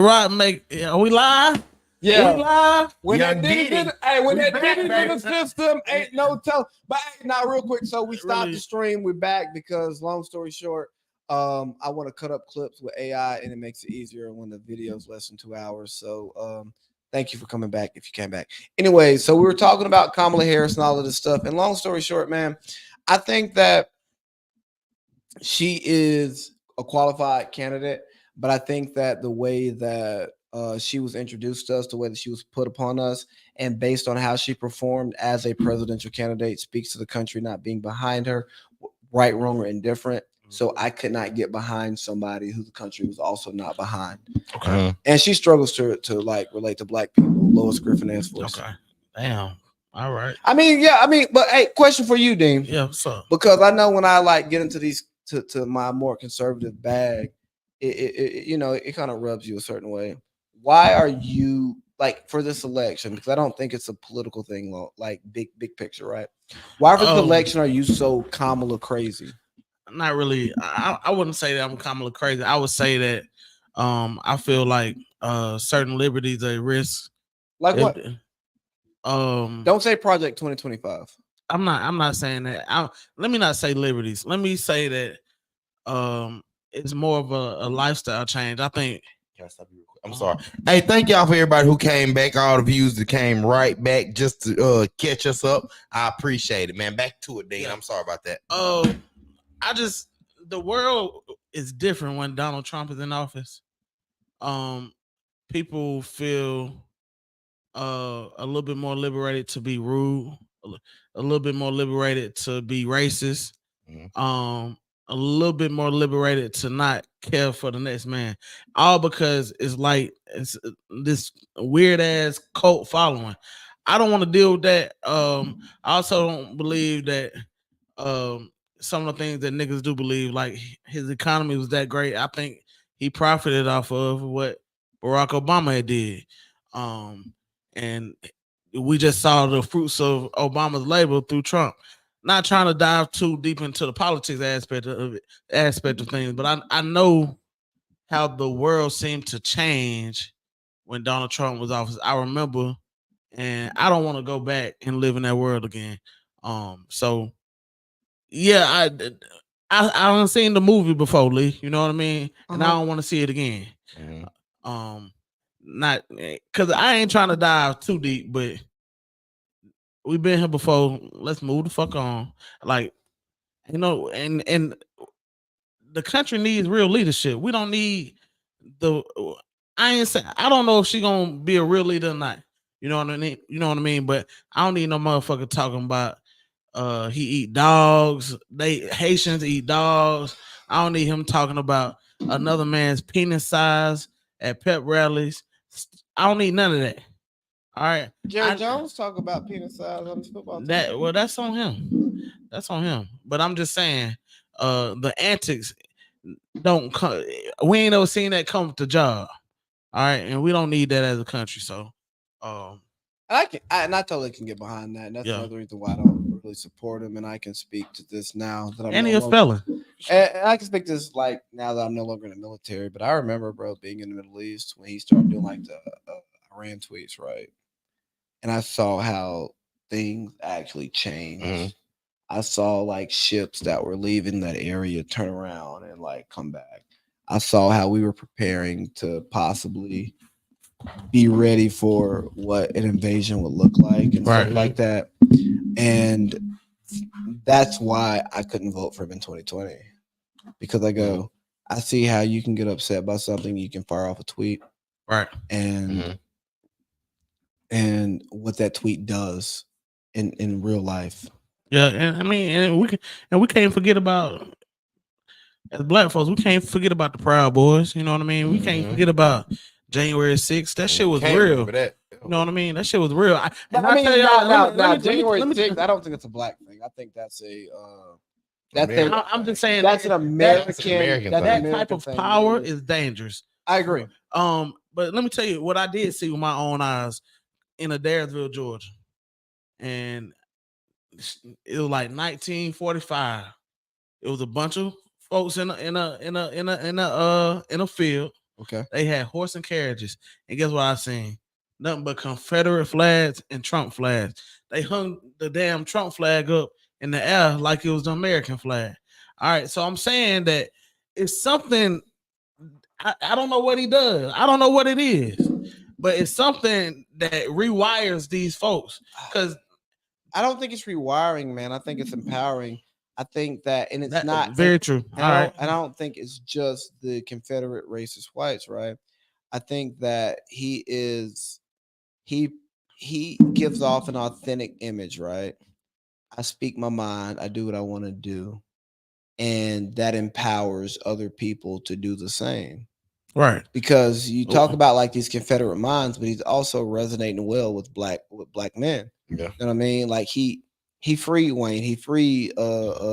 Right, are we live? Yeah. We live? When Young that did Diddy. it, hey, when We that back, did it in baby. the system, ain't no tell. But hey, now real quick, so we stopped Really? the stream. We're back because, long story short, I want to cut up clips with AI, and it makes it easier when the video's less than 2 hours. So, thank you for coming back. If you came back, anyway. So we were talking about Kamala Harris and all of this stuff. And long story short, man, I think that she is a qualified candidate, but I think that the way that she was introduced to us, the way that she was put upon us, and based on how she performed as a presidential candidate, speaks to the country not being behind her, right, wrong, or indifferent. So I could not get behind somebody who the country was also not behind. Okay. And she struggles to like relate to black people. Lois Griffin ass voice. Okay. Damn. All right. I mean, but hey, question for you, Dean. Yeah, what's up? Because I know when I like get into these to my more conservative bag, it kind of rubs you a certain way. Why are you like for this election? Because I don't think it's a political thing, like big picture, right? Why for this election are you so Kamala crazy? Not really. I wouldn't say that I'm Kamala crazy. I would say that I feel like certain liberties are at risk. Like what? Don't say Project 2025. I'm not saying that. Let me not say liberties. Let me say that it's more of a lifestyle change. I think. Can I stop you real quick? I'm sorry. Hey, thank y'all for everybody who came back, all the views that came right back just to catch us up. I appreciate it, man. Back to it, Dean. Yeah. I'm sorry about that. The world is different when Donald Trump is in office. People feel a little bit more liberated to be rude, a little bit more liberated to be racist, a little bit more liberated to not care for the next man, all because it's like it's this weird ass cult following. I don't want to deal with that. I also don't believe that some of the things that niggas do believe, like his economy was that great. I think he profited off of what Barack Obama had did. And we just saw the fruits of Obama's labor through Trump. Not trying to dive too deep into the politics aspect of things, but I know how the world seemed to change when Donald Trump was office. I remember, and I don't want to go back and live in that world again. So yeah, I don't seen the movie before, Lee. You know what I mean? And I don't want to see it again. Not because I ain't trying to dive too deep, but we've been here before. Let's move the fuck on. Like, and the country needs real leadership. We don't need the. I ain't saying I don't know if she gonna be a real leader or not. You know what I mean? You know what I mean? But I don't need no motherfucker talking about he eat dogs. They Haitians eat dogs. I don't need him talking about another man's penis size at pep rallies. I don't need none of that. All right. Jerry Jones talk about penis size on his football team. That's on him. That's on him. But I'm just saying, the antics don't come. We ain't never seen that come with the job. All right, and we don't need that as a country. So, I totally can get behind that. And that's another reason why I don't really support him. And I can speak to this now that I'm and he a felon. And I can speak to this like now that I'm no longer in the military. But I remember, bro, being in the Middle East when he started doing like the Iran tweets, right? And I saw how things actually changed. I saw like ships that were leaving that area turn around and like come back. I saw how we were preparing to possibly be ready for what an invasion would look like and stuff like that. And that's why I couldn't vote for him in 2020. Because I see how you can get upset by something, you can fire off a tweet. Right. And what that tweet does in real life. Yeah, and I mean, and we can't forget about as black folks, we can't forget about the Proud Boys. You know what I mean? We can't forget about January 6th. That shit was real. That. You know what I mean? That shit was real. January 6th, I don't think it's a black thing. I think that's I'm just saying that's an American that type of power is dangerous. I agree. But let me tell you what I did see with my own eyes in Adairsville, Georgia, and it was like 1945. It was a bunch of folks in a field, Okay. They had horse and carriages. And guess what I seen? Nothing but Confederate flags and Trump flags. They hung the damn Trump flag up in the air like it was the American flag. All right. So I'm saying that it's something. I don't know what he does. I don't know what it is. But it's something that rewires these folks. Because I don't think it's rewiring, man. I think it's empowering. I think that, and it's not very true. And I don't think it's just the Confederate racist whites, right? I think that he gives off an authentic image, right? I speak my mind. I do what I want to do, and that empowers other people to do the same. Right. Because you talk about like these Confederate minds, but he's also resonating well with black men. Yeah. You know what I mean? Like he freed Wayne. He freed Kodak.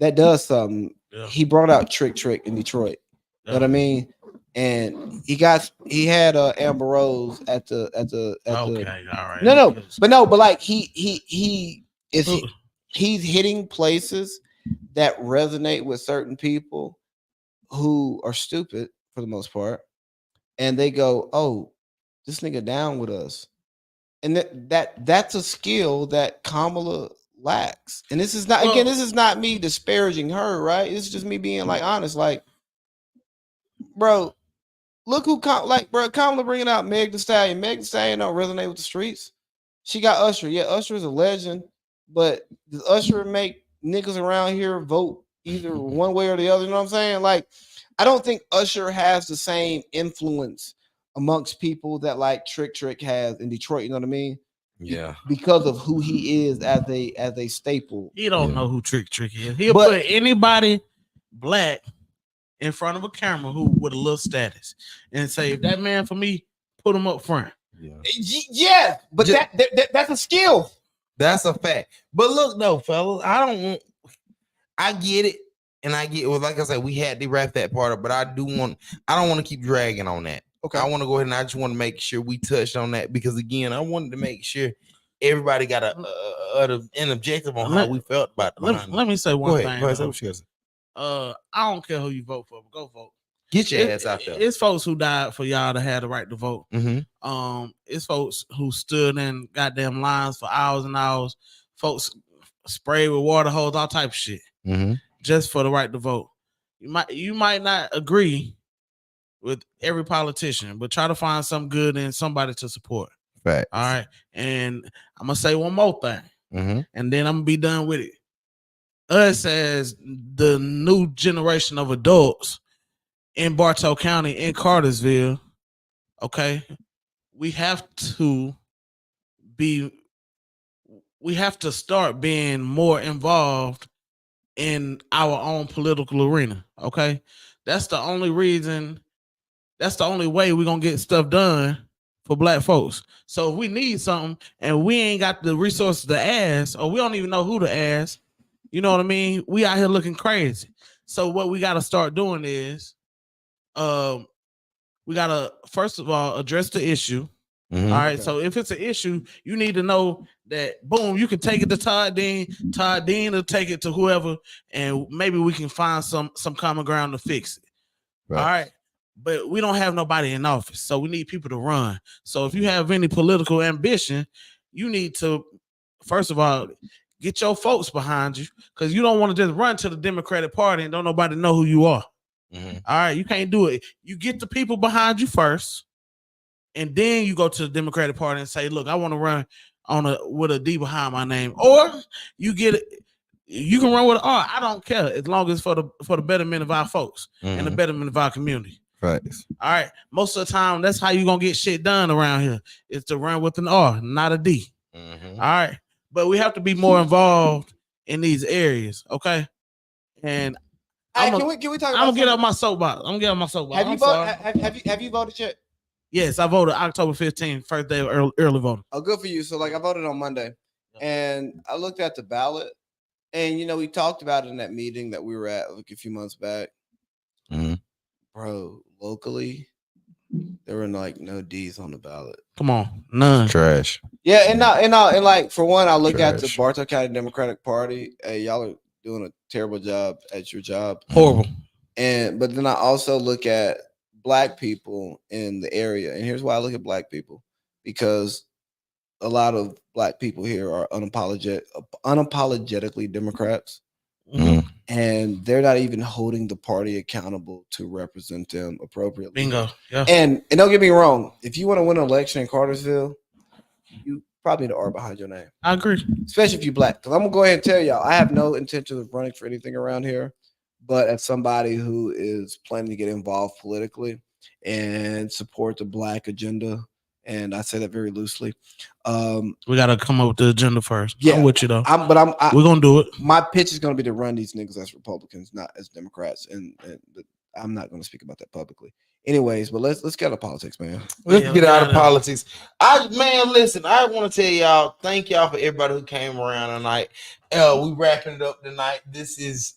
That does something. Yeah. He brought out Trick in Detroit. You know what I mean? And he had Amber Rose at the all right. But like he's hitting places that resonate with certain people who are stupid for the most part, and they go, "Oh, this nigga down with us," and that's a skill that Kamala lacks. And this is not this is not me disparaging her, right? It's just me being like honest, like, bro, look who Kamala bringing out Meg Thee Stallion. Meg Thee Stallion don't resonate with the streets. She got Usher. Yeah, Usher is a legend, but does Usher make niggas around here vote either one way or the other? You know what I'm saying? Like, I don't think Usher has the same influence amongst people that like Trick has in Detroit. You know what I mean? Yeah. Because of who he is as a staple. He don't know who Trick is. He'll put anybody black in front of a camera who with a little status and say, if that man for me, put him up front. Yeah, but that's a skill. That's a fact. But look though, fellas, I get it. And I get, well, like I said, we had to wrap that part up, but I don't want to keep dragging on that. Okay. I want to go ahead and I just want to make sure we touched on that because again, I wanted to make sure everybody got an objective on how we felt about the let me say one thing. Go ahead. I don't care who you vote for, but go vote. Get your ass out there. It's folks who died for y'all to have the right to vote. Mm-hmm. It's folks who stood in goddamn lines for hours and hours. Folks sprayed with water hose, all type of shit. Mm-hmm. Just for the right to vote. You might not agree with every politician, but try to find some good in somebody to support. Right. All right. And I'm gonna say one more thing, and then I'm gonna be done with it. Us as the new generation of adults in Bartow County, in Cartersville, okay, we have to start being more involved in our own political arena. Okay. That's the only reason. That's the only way we're going to get stuff done for black folks. So if we need something and we ain't got the resources to ask, or we don't even know who to ask, you know what I mean? We out here looking crazy. So what we got to start doing is, we got to, first of all, address the issue. All right. Okay. So if it's an issue, you need to know that, boom, you can take it to Todd Dean. Todd Dean will take it to whoever, and maybe we can find some common ground to fix it. Right. All right. But we don't have nobody in office, so we need people to run. So if you have any political ambition, you need to, first of all, get your folks behind you, because you don't want to just run to the Democratic Party and don't nobody know who you are. All right. You can't do it. You get the people behind you first. And then you go to the Democratic Party and say, look, I want to run with a D behind my name. Or you get it, you can run with an R. I don't care, as long as for the betterment of our folks and the betterment of our community. Right. All right. Most of the time, that's how you're gonna get shit done around here, is to run with an R, not a D. All right. But we have to be more involved in these areas, okay? And can we talk about I'm gonna get up my soapbox. Have you voted yet? Yes, I voted October 15th, first day of early voting. Oh, good for you. So, like, I voted on Monday, and I looked at the ballot, and, we talked about it in that meeting that we were at, like, a few months back. Bro, locally, there were, like, no D's on the ballot. Come on, none. Trash. Yeah, and like, for one, I look at the Bartow County Democratic Party. Hey, y'all are doing a terrible job at your job. Horrible. but then I also look at black people in the area, and here's why I look at black people, because a lot of black people here are unapologetically Democrats, and they're not even holding the party accountable to represent them appropriately. Bingo. Yeah. And don't get me wrong, if you want to win an election in Cartersville, you probably need an R behind your name. I agree. Especially if you're black. Because I'm gonna go ahead and tell y'all, I have no intention of running for anything around here. But as somebody who is planning to get involved politically and support the black agenda, and I say that very loosely, we gotta come up with the agenda first. Yeah, I'm with you though. We're gonna do it. My pitch is gonna be to run these niggas as Republicans, not as Democrats, and I'm not gonna speak about that publicly. Anyways, but let's get out of politics, man. Let's get out of politics. Listen, I want to tell y'all, thank y'all for everybody who came around tonight. We wrapping it up tonight. This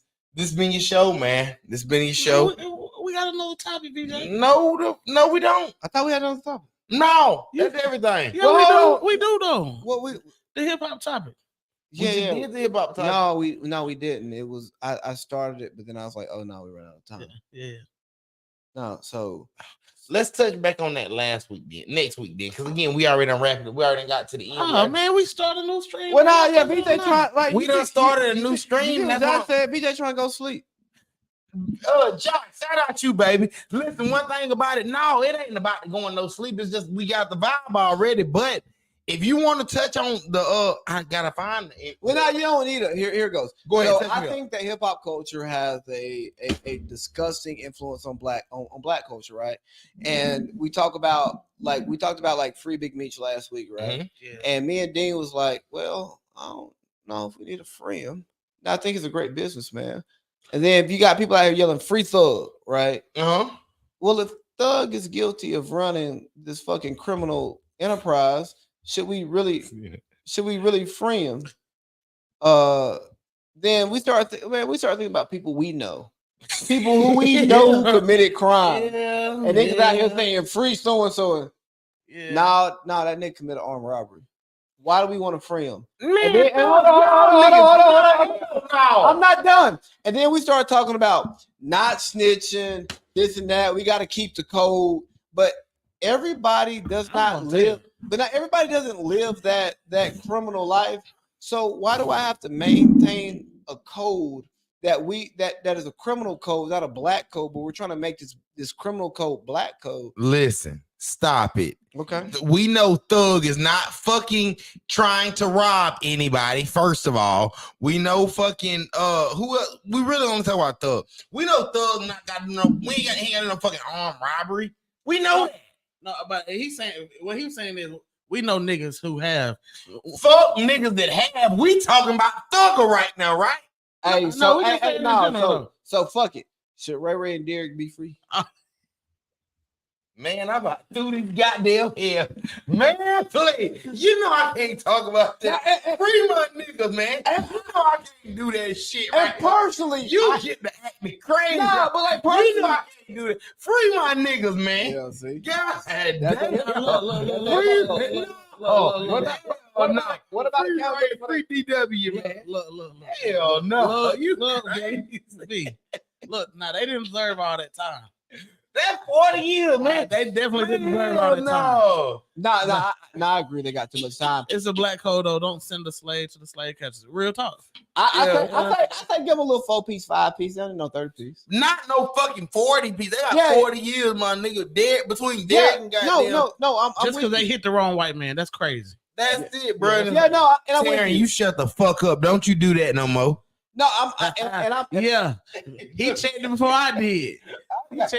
been your show, man. This been your show. We got another topic, BJ. No, we don't. I thought we had another topic. No, that's everything. Yeah, we do though. What the hip hop topic. Yeah. Did the hip hop topic. No, we didn't. It was I started it, but then I was like, oh no, we ran out of time. Yeah. No, so let's touch back on that next week then, because again, we already wrapped it. We already got to the end. Oh man, we started a new stream. Well, BJ trying like we done started a new stream. That's what I said. BJ trying to go sleep. Josh, shout out you, baby. Listen, one thing about it, no, it ain't about going no sleep. It's just we got the vibe already. But if you want to touch on the I gotta find it. Well, now you don't need it. Here it goes. Go ahead. So I think that hip hop culture has a disgusting influence on black culture, right? And we talked about Free Big Meech last week, right? Mm-hmm. Yeah. And me and Dean was like, well, I don't know if we need to free him. I think he's a great businessman. And then if you got people out here yelling free Thug, right? Well, if Thug is guilty of running this fucking criminal enterprise, should we really free him? Then we start thinking about people we know. People who we know who committed crime. Yeah, and niggas out here saying free so and so. Yeah. Nah, that nigga committed armed robbery. Why do we want to free him? Man, hold on. I'm not done. And then we start talking about not snitching, this and that. We got to keep the code. But everybody does not live. But not everybody doesn't live that criminal life. So why do I have to maintain a code that is a criminal code, not a black code? But we're trying to make this criminal code black code. Listen, stop it. Okay. We know Thug is not fucking trying to rob anybody. First of all, we know fucking who else? We really don't talk about Thug. We know Thug not got no. He ain't got no fucking armed robbery. We know that. No, but he's saying what he was saying is we know niggas who have. Fuck niggas that have. We talking about Thugger right now, right? Hey, so fuck it. Should Ray and Derek be free? Man, I'm about to do this goddamn hair. Man, please. You know I can't talk about that. Free my niggas, man. You know I can't do that shit right. And personally, you get to act me crazy. Nah, but like personally, you know I can't do that. Free my niggas, man. Yeah, see. God damn. What about free DW, man? Look. Hell no. Look, now they didn't deserve all that time. That's 40 years, man. They definitely didn't deserve all that time. I agree. They got too much time. It's a black code, though. Don't send a slave to the slave catchers. Real talk. I think give them a little 4-piece, 5-piece. They don't know 30-piece. Not no fucking 40-piece. They got 40 years, my nigga. Between Derek and goddamn. No. I'm just because they hit the wrong white man. That's crazy. That's it, bro. Yeah, no. And I'm Taryn, you shut the fuck up. Don't you do that no more. No, yeah. He checked it before I did. So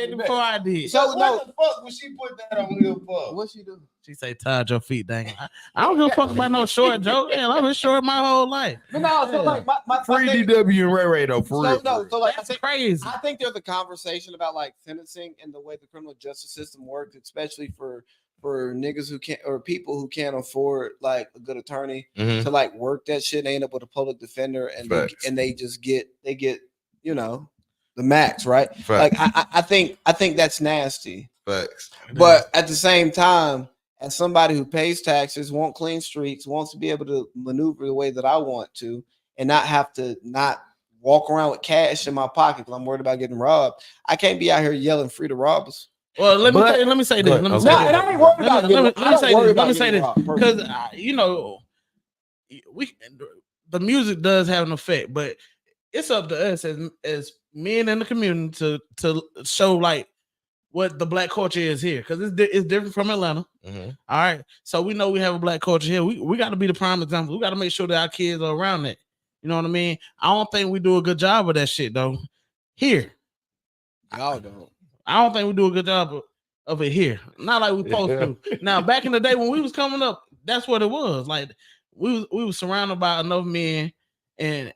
what the fuck would she put that on here for? What she do? She say, "Tied your feet, dang." I don't give a fuck about no short joke. Man, I've been short my whole life. But no, so like my free DW and Ray though. For real. So like that's crazy. I think there's a conversation about like sentencing and the way the criminal justice system works, especially for niggas who can't, or people who can't afford like a good attorney to like work that shit. They end up with a public defender and they get the max, right? Facts. Like I think that's nasty. Facts. But at the same time, as somebody who pays taxes, wants clean streets, wants to be able to maneuver the way that I want to, and not have to not walk around with cash in my pocket because I'm worried about getting robbed. I can't be out here yelling free the robbers. Well, let me say this. Let me say this. And I ain't worried about getting robbed. Let me say this because you know, the music does have an effect, but it's up to us as men in the community to show like what the black culture is here, because it's different from Atlanta. Mm-hmm. All right, so we know we have a black culture here. We got to be the prime example. We got to make sure that our kids are around that. You know what I mean? I don't think we do a good job of that shit though. Here, y'all don't. I don't think we do a good job of it here. Not like we supposed to. Now, back in the day when we was coming up, that's what it was. Like we was surrounded by enough men and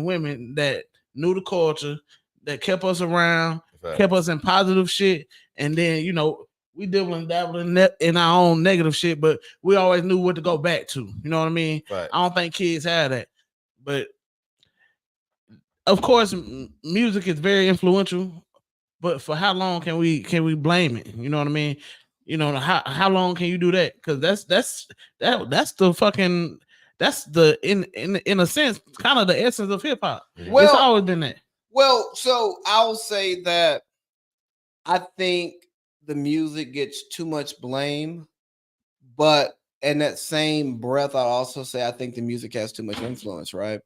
women that knew the culture, that kept us around, kept us in positive shit, and then you know we dabbling in our own negative shit, but we always knew what to go back to. You know what I mean? Right. I don't think kids have that, but of course, music is very influential. But for how long can we blame it? You know what I mean? You know how long can you do that? Because that's the fucking that's the in a sense kind of the essence of hip hop. Well, it's always been that. Well, so I'll say that I think the music gets too much blame, but in that same breath, I'll also say I think the music has too much influence, right?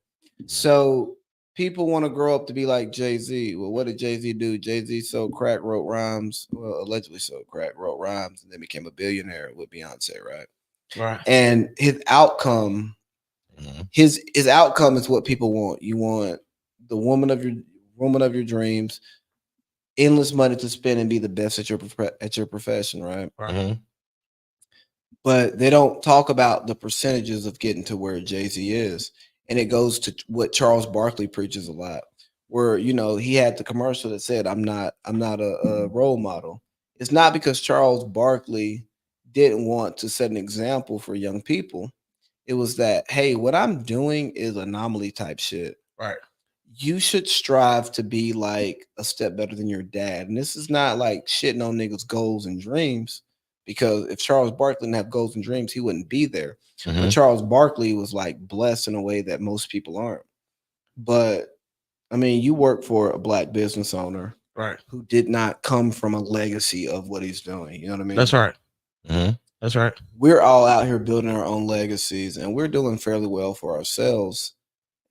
So people want to grow up to be like Jay-Z. Well, what did Jay-Z do? Jay-Z sold crack, wrote rhymes. Well, allegedly sold crack, wrote rhymes, and then became a billionaire with Beyonce, right? Right. And his outcome, his outcome is what people want. You want the woman of your dreams, endless money to spend, and be the best at your profession, right? Right. But they don't talk about the percentages of getting to where Jay-Z is. And it goes to what Charles Barkley preaches a lot, where, you know, he had the commercial that said, I'm not a role model. It's not because Charles Barkley didn't want to set an example for young people. It was that, hey, what I'm doing is anomaly type shit. Right. You should strive to be like a step better than your dad. And this is not like shitting on niggas' goals and dreams, because if Charles Barkley didn't have goals and dreams, he wouldn't be there. But Charles Barkley was like blessed in a way that most people aren't. But I mean, you work for a black business owner, right, who did not come from a legacy of what he's doing. You know what I mean? That's right. That's right. We're all out here building our own legacies, and we're doing fairly well for ourselves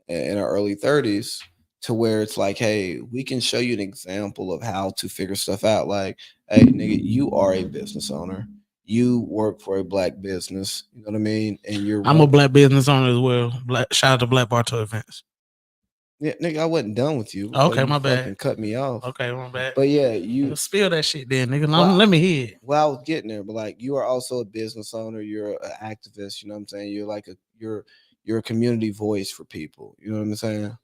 in our early 30s, to where it's like, hey, we can show you an example of how to figure stuff out. Like, hey, nigga, you are a business owner. You work for a black business. You know what I mean? And I'm a black business owner as well. Shout out to Black Bartow Events. Yeah, nigga, I wasn't done with you. Okay, my bad. Cut me off. Okay, my bad. But yeah, you spill that shit then, nigga. Let me hear it. Well, I was getting there, but like, you are also a business owner. You're an activist. You know what I'm saying? You're like you're a community voice for people. You know what I'm saying?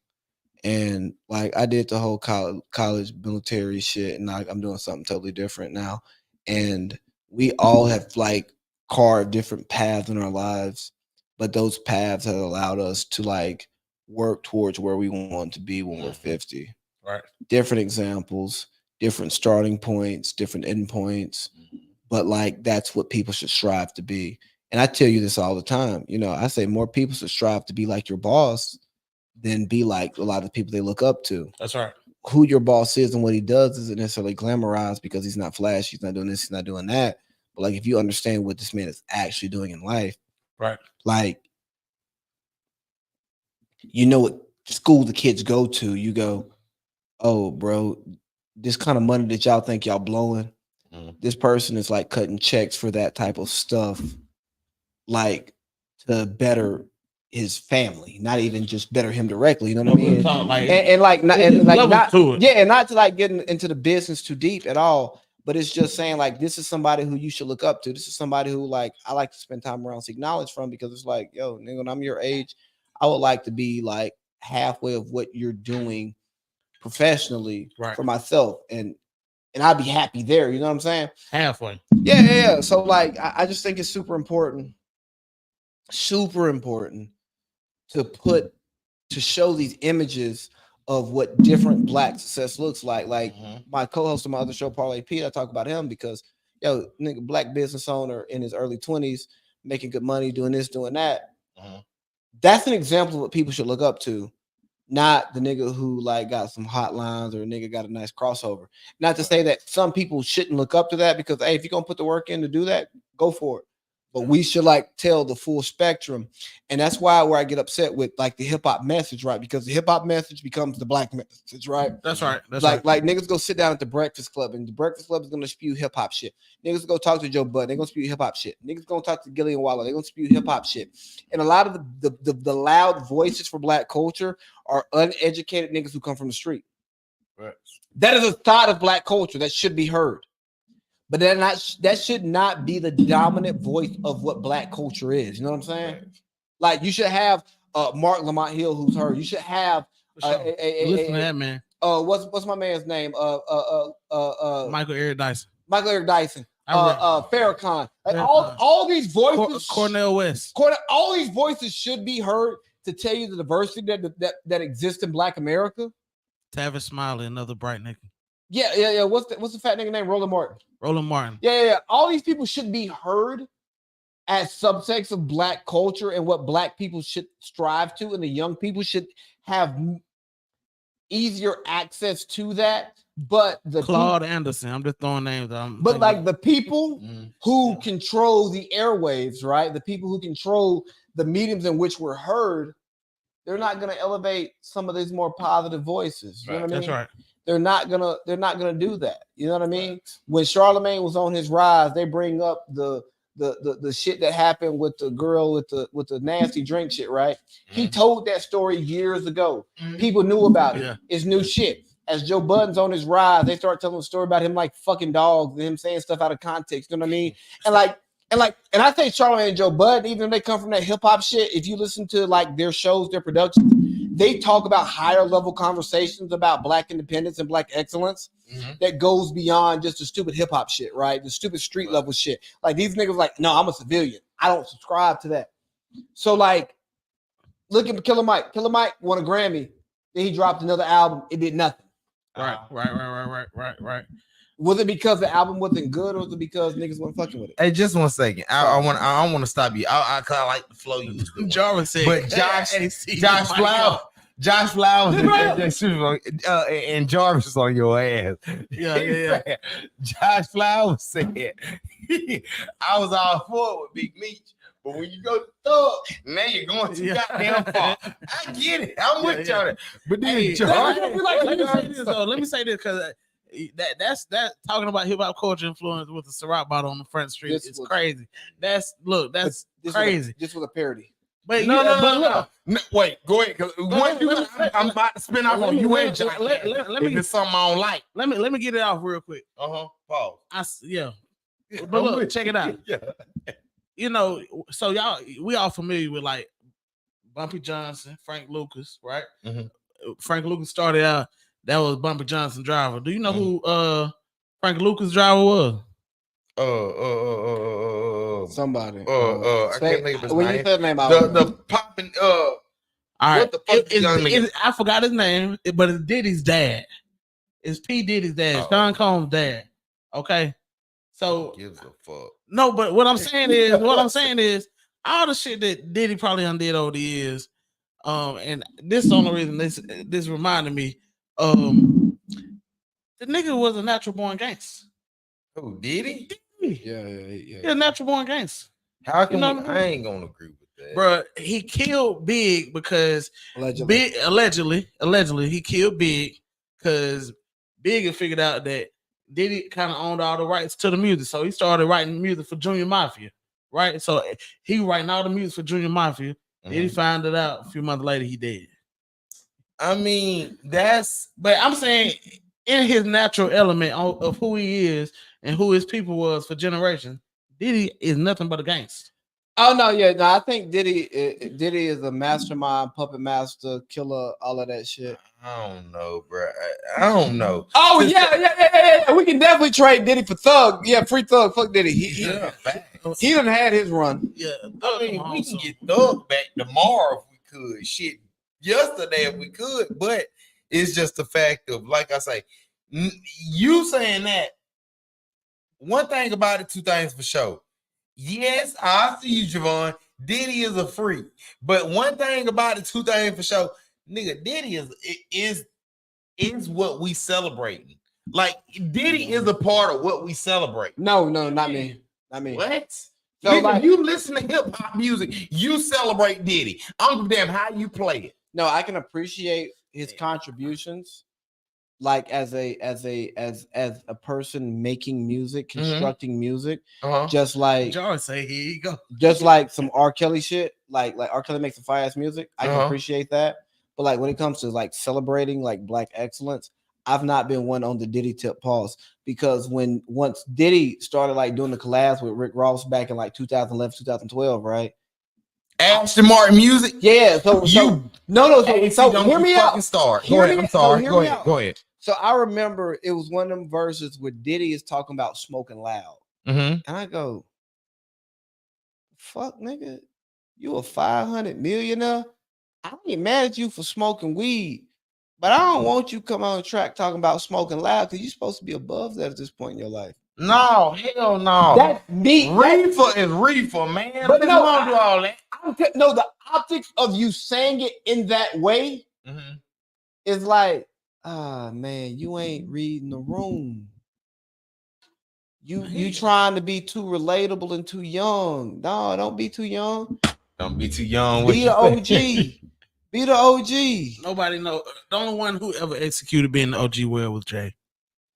And like, I did the whole college military shit, and like, I'm doing something totally different now. And we all have like carved different paths in our lives, but those paths have allowed us to like work towards where we want to be when we're 50. Right. Different examples, different starting points, different endpoints, but like, that's what people should strive to be. And I tell you this all the time. You know, I say more people should strive to be like your boss than be like a lot of people they look up to. That's right. Who your boss is and what he does isn't necessarily glamorized, because he's not flashy, he's not doing this, he's not doing that. But like, if you understand what this man is actually doing in life, right? Like, you know what school the kids go to, you go, oh, bro, this kind of money that y'all think y'all blowing, this person is like cutting checks for that type of stuff, like to better his family, not even just better him directly. You know what I mean? Not to like get into the business too deep at all, but it's just saying like, this is somebody who you should look up to. This is somebody who like I like to spend time around, seek knowledge from, because it's like, yo, nigga, when I'm your age, I would like to be like halfway of what you're doing professionally, right, for myself, and I'd be happy there. You know what I'm saying? Halfway. Yeah. So like, I just think it's super important to show these images of what different black success looks like. Like my co-host of my other show, Parlay Pete, I talk about him because, yo, nigga, black business owner in his early 20s, making good money, doing this, doing that. That's an example of what people should look up to. not the nigga who like got some hotlines or a nigga got a nice crossover. Not to say that some people shouldn't look up to that because hey, if you're gonna put the work in to do that, go for it. But we should like tell the full spectrum, and that's why where I get upset with like the hip hop message, right? Because the hip hop message becomes the black message, right? That's right. That's like right. niggas go sit down at the Breakfast Club, and the Breakfast Club is gonna spew hip hop shit. Niggas go talk to Joe Budden, they're gonna spew hip hop shit. Niggas gonna talk to Gillian Waller, they're gonna spew hip hop shit. And a lot of the loud voices for black culture are uneducated niggas who come from the street. Right. That is a thought of black culture that should be heard. But that should not be the dominant voice of what black culture is. You know what I'm saying? Right. Like you should have Mark Lamont Hill who's heard. You should have listen to that man. What's my man's name? Michael Eric Dyson. Michael Eric Dyson. Farrakhan. Like all these voices. Cornel West. All these voices should be heard to tell you the diversity that exists in Black America. Tavis Smiley, another bright nigga. Yeah. What's the fat nigga name? Roland Martin. Roland Martin. Yeah. All these people should be heard as subsects of black culture and what black people should strive to, and the young people should have easier access to that. But the Claude Anderson, I'm just throwing names out. But like the people who control the airwaves, right? The people who control the mediums in which we're heard, they're not going to elevate some of these more positive voices. You know what I mean? That's right. They're not gonna do that. You know what I mean? When Charlemagne was on his rise, they bring up the shit that happened with the girl with the nasty drink shit, right? He told that story years ago. People knew about it. It's new shit. As Joe Budden's on his rise, they start telling a story about him like fucking dogs and him saying stuff out of context. You know what I mean? And I say Charlemagne and Joe Budden, even if they come from that hip hop shit, if you listen to like their shows, their productions, they talk about higher level conversations about black independence and black excellence that goes beyond just the stupid hip hop shit, right? The stupid street level shit. Like these niggas like, no, I'm a civilian. I don't subscribe to that. So like, look at Killer Mike. Killer Mike won a Grammy. Then he dropped another album. It did nothing. Right. Was it because the album wasn't good, or was it because niggas weren't fucking with it? Hey, just 1 second. I want to stop you. I like the flow you was doing. Jarvis said, but Josh Flowers and Jarvis is on your ass. Yeah. Josh Flowers said, I was all for it with Big Meech, but when you go to Thug, now you're going too goddamn far. I get it. I'm with y'all. But then let me say this because that's talking about hip hop culture influence with the Ciroc bottle on the front street. It's crazy. That's crazy. This was a parody. But no. Wait, go ahead. I'm about to spin off on you and John. Let me get something I don't like. Let me get it off real quick. Pause. But look, check it out. Yeah. You know, so we all familiar with like Bumpy Johnson, Frank Lucas, right? Frank Lucas started out. That was Bumpy Johnson driver. Do you know who Frank Lucas driver was? Somebody. I can't think of his name. You said name, the popping. All right. What the fuck? I forgot his name, but it's Diddy's dad. It's P. Diddy's dad. Sean Combs' dad. Okay. So gives a fuck. No, but what I'm saying is all the shit that Diddy probably undid over the years. And this is the only reason this reminded me. The nigga was a natural born gangster. Who, Diddy? Yeah. Natural born gangster. How come I ain't gonna agree with that? Bro, he killed Big because allegedly he killed Big because Big had figured out that Diddy kind of owned all the rights to the music. So he started writing music for Junior Mafia, right? So he writing all the music for Junior Mafia. Diddy found it out a few months later, he dead. I mean, but I'm saying in his natural element of who he is and who his people was for generations, Diddy is nothing but a gangster. Oh no, I think Diddy is a mastermind, puppet master, killer, all of that shit. I don't know, bro. I don't know. Oh yeah. We can definitely trade Diddy for Thug. Yeah, free Thug. Fuck Diddy. He done had his run. Yeah, I mean, we can get Thug back tomorrow if we could. Shit, yesterday if we could, but it's just the fact of, like I say, you saying that. One thing about it, two things for sure. Yes, I see you, Javon. Diddy is a freak. But one thing about it, two things for sure. nigga, Diddy is what we celebrating. Like Diddy is a part of what we celebrate. No, not me. Not me. What? So Nigga, like, you listen to hip hop music, you celebrate Diddy. I don't give a damn how you play it. no, I can appreciate his contributions, like as a person making music, constructing music, just like George say, here you go. Just like some R. Kelly shit, like R. Kelly makes some fire ass music. I can appreciate that. But like when it comes to like celebrating like black excellence, I've not been one on the Diddy tip. Pause. Because once Diddy started like doing the collabs with Rick Ross back in like 2011, 2012, right? Aston Martin music. Yeah. So hear me out. Start. Go ahead. I'm sorry. Go ahead. So I remember it was one of them verses where Diddy is talking about smoking loud. And I go, fuck, nigga, you a 500 millionaire? I ain't mad at you for smoking weed, but I don't want you come on the track talking about smoking loud because you're supposed to be above that at this point in your life. No, hell no. That's me. Reefer is reefer, man. But no, I do all that. No, the optics of you saying it in that way is like, man, you ain't reading the room. You trying to be too relatable and too young. No, don't be too young. Don't be too young. Be the OG. Be the OG. Nobody know. The only one who ever executed being the OG well was Jay.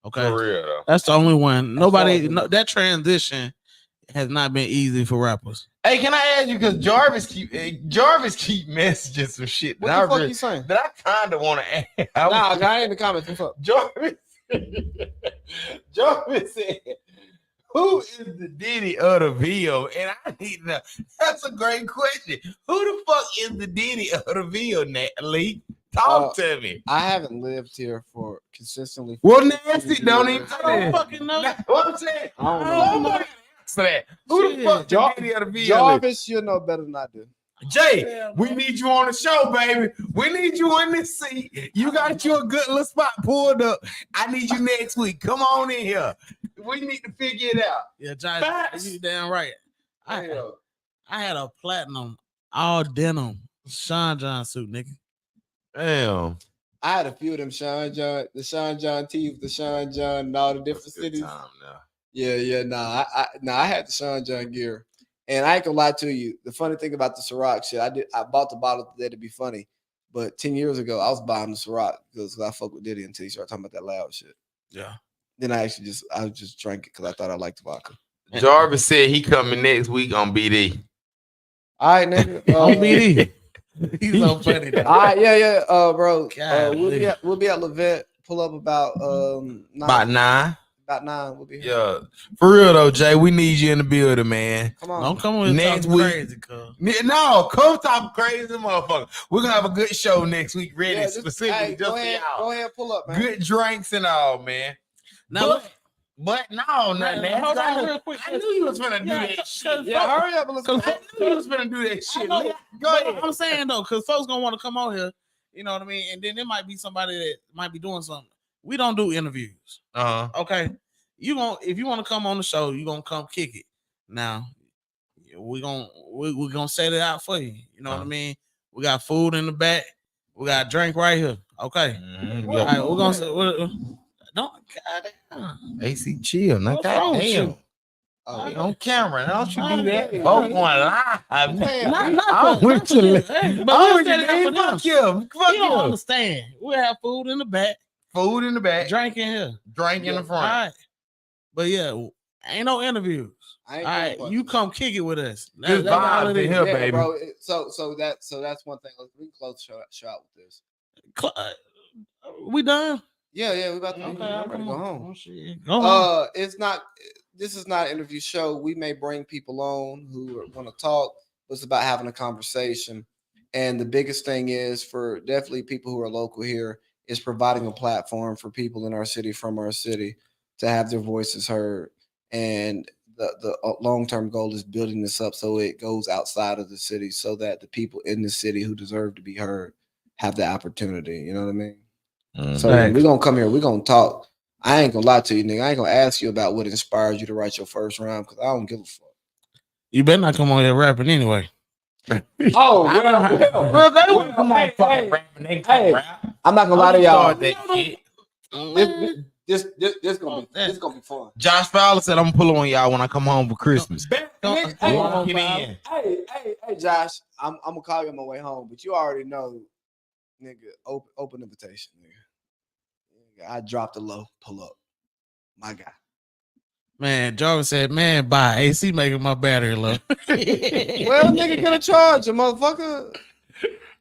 Okay, For real though. That's the only one. Nobody. That transition has not been easy for rappers. Hey, can I ask you? Because Jarvis keep messaging some shit. What the fuck you saying? That I kind of want to ask. I ain't in the comments. What's up? Jarvis said, "Who is the Diddy of the video?" And I need to know. That's a great question. Who the fuck is the Diddy of the video, Natalie? Talk to me. I haven't lived here for consistently. Well, Nasty don't even I don't fucking know. What I'm saying. I don't know. That. Who the fuck the Diddy of the video? Jarvis, you'll know better than I do. Jay, we need you on the show, baby. We need you in this seat. You got you a good little spot pulled up. I need you next week. Come on in here. We need to figure it out. Yeah, Josh, you damn right. I had a platinum, all denim Sean John suit, nigga. Damn. I had a few of them the Sean John teeth, the Sean John, and all the different cities. I had the Sean John gear. And I ain't gonna lie to you. The funny thing about the Ciroc shit, I bought the bottle today to be funny. But 10 years ago, I was buying the Ciroc because I fuck with Diddy until he started talking about that loud shit. Yeah. Then I just drank it because I thought I liked vodka. Jarvis said he coming next week on BD. All right, nigga. On BD. He's so funny. Though. All right, yeah. Bro. We'll be at Levette. Pull up about 9. About 9, we'll be here. Yeah, for real though, Jay. We need you in the building, man. Come on. Don't come with next week. Crazy, no, come talk crazy, motherfucker. We're gonna have a good show next week, ready specifically just for y'all. Go ahead, pull up, man. Good drinks and all, man. Now, but no, nothing. Hold on, real quick. I knew you was gonna do that shit. Yeah, hurry up. I knew you was gonna do that shit. Go ahead. I'm saying though, because folks gonna want to come on here. You know what I mean? And then there might be somebody that might be doing something. We don't do interviews. Okay. If you want to come on the show, you're gonna come kick it. Now, we're gonna set it out for you. You know what I mean? We got food in the back, we got a drink right here. Okay. All right, we're gonna say don't goddamn AC chill, not goddamn. On camera, don't you do that? Hey, Both going live. Fuck you. You don't understand. We have food in the back. Food in the back. Drink in here. Drink in the front. All right. But yeah, ain't no interviews. All right, you come kick it with us. That's all it is, yeah, baby. Bro. So that's one thing. We can close the show out with this. We done? Yeah, we about to I'm ready to go home. Oh, shit. Go home. This is not an interview show. We may bring people on who want to talk, but it's about having a conversation. And the biggest thing is for definitely people who are local here is providing a platform for people in our city, from our city, to have their voices heard. And the long-term goal is building this up so it goes outside of the city so that the people in the city who deserve to be heard have the opportunity. You know what I mean? So we're going to come here. We're going to talk. I ain't going to lie to you, nigga. I ain't going to ask you about what inspired you to write your first rhyme because I don't give a fuck. You better not come on here rapping anyway. Oh, Well, they well, would come on hey, fucking hey, rapping. They hey, can't rap. I'm not gonna lie to y'all. That shit. This gonna be fun. Josh Fowler said, "I'm gonna pull on y'all when I come home for Christmas." Nigga, Walk it in. hey, Josh, I'm gonna call you on my way home, but you already know, nigga, open invitation, nigga. I dropped a low, pull up, my guy. Man, Jarvis said, "Man, bye. AC making my battery low." Well, nigga, gonna charge you, motherfucker.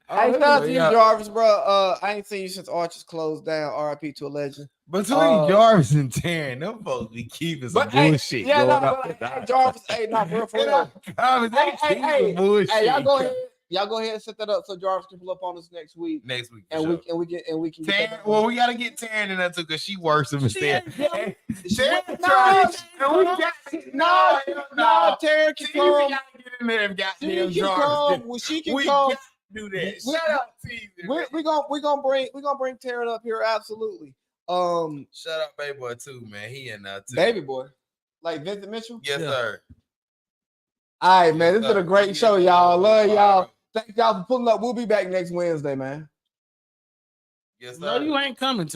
Hey, shout out to you, Jarvis, bro. I ain't seen you since Arches closed down. RIP to a legend. Between Jarvis and Taryn, them folks be keeping some bullshit going on. Hey, Jarvis, hey, nah, for real. Hey, y'all go ahead. Y'all go ahead and set that up so Jarvis can pull up on us next week. And we can. Taryn, well, we gotta get Taryn in there too, because she works in the stand. Taryn can come. She can come. Do that. We're gonna bring Taryn up here, absolutely. Shut up, baby boy, too, man. He in there too. Baby boy, like Vincent Mitchell. Yes, sir. All right, man. This is a great show, y'all. Love y'all. Thank y'all for pulling up. We'll be back next Wednesday, man. Yes, sir. No, you ain't coming.